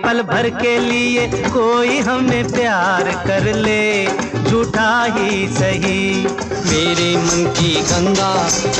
पल भर के लिए कोई हमें प्यार कर ले, झूठा ही सही। मेरे मन की गंगा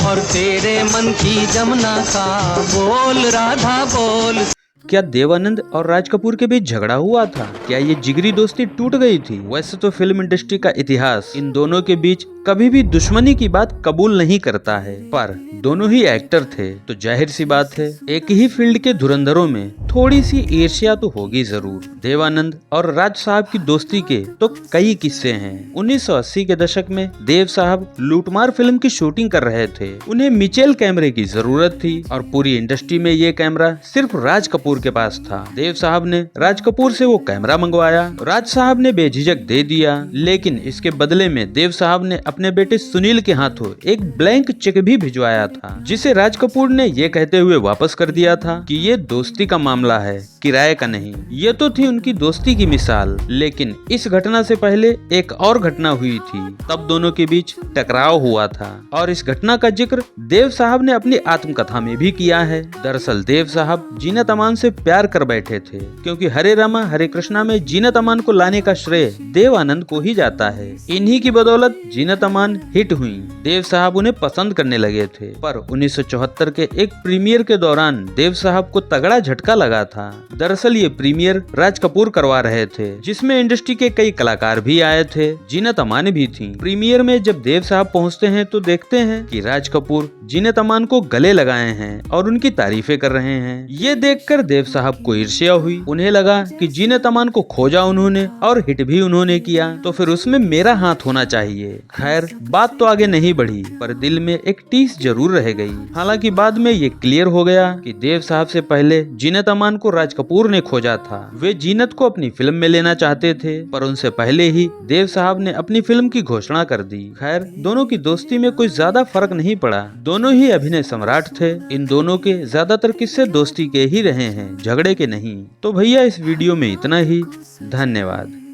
और तेरे मन की जमुना का बोल राधा बोल। क्या देवानंद और राज कपूर के बीच झगड़ा हुआ था? क्या ये जिगरी दोस्ती टूट गई थी? वैसे तो फिल्म इंडस्ट्री का इतिहास इन दोनों के बीच कभी भी दुश्मनी की बात कबूल नहीं करता है, पर दोनों ही एक्टर थे तो जाहिर सी बात है एक ही फील्ड के धुरंधरों में थोड़ी सी ईर्ष्या तो होगी जरूर। देवानंद और राज साहब की दोस्ती के तो कई किस्से हैं। 1980 के दशक में देव साहब लूटमार फिल्म की शूटिंग कर रहे थे। उन्हें मिचेल कैमरे की जरूरत थी और पूरी इंडस्ट्री में ये कैमरा सिर्फ राज कपूर के पास था। देव साहब ने राज कपूर से वो कैमरा मंगवाया, राज साहब ने बेझिझक दे दिया, लेकिन इसके बदले में देव साहब ने अपने बेटे सुनील के हाथों एक ब्लैंक चेक भी भिजवाया था, जिसे राज कपूर ने ये कहते हुए वापस कर दिया था कि ये दोस्ती का मामला है, किराए का नहीं। ये तो थी उनकी दोस्ती की मिसाल, लेकिन इस घटना से पहले एक और घटना हुई थी। तब दोनों के बीच टकराव हुआ था और इस घटना का जिक्र देव साहब ने अपनी आत्मकथा में भी किया है। दरअसल देव साहब जीनत अमान से प्यार कर बैठे थे, क्योंकि हरे रामा हरे कृष्णा में जीनत अमान को लाने का श्रेय देव आनंद को ही जाता है। इन्हीं की बदौलत जीनत अमान हिट हुई। देव साहब उन्हें पसंद करने लगे थे, पर 1974 के एक प्रीमियर के दौरान देव साहब को तगड़ा झटका लगा था। दरअसल ये प्रीमियर राज कपूर करवा रहे थे, जिसमें इंडस्ट्री के कई कलाकार भी आए थे, जीनत अमान भी थी। प्रीमियर में जब देव साहब पहुंचते हैं तो देखते हैं कि राज कपूर जीनत अमान को गले लगाए हैं और उनकी तारीफें कर रहे हैं। ये देखकर देव साहब को ईर्ष्या हुई। उन्हें लगा कि जीनत अमान को खोजा उन्होंने और हिट भी उन्होंने किया, तो फिर उसमें मेरा हाथ होना चाहिए। खैर बात तो आगे नहीं बढ़ी, पर दिल में एक टीस जरूर रह गई। हालांकि बाद में ये क्लियर हो गया कि देव साहब से पहले जीनत अमान को राज कपूर ने खोजा था। वे जीनत को अपनी फिल्म में लेना चाहते थे, पर उनसे पहले ही देव साहब ने अपनी फिल्म की घोषणा कर दी। खैर दोनों की दोस्ती में कोई ज्यादा फर्क नहीं पड़ा, दोनों ही अभिनय सम्राट थे। इन दोनों के ज्यादातर किस्से दोस्ती के ही रहे हैं, झगड़े के नहीं। तो भैया इस वीडियो में इतना ही। धन्यवाद।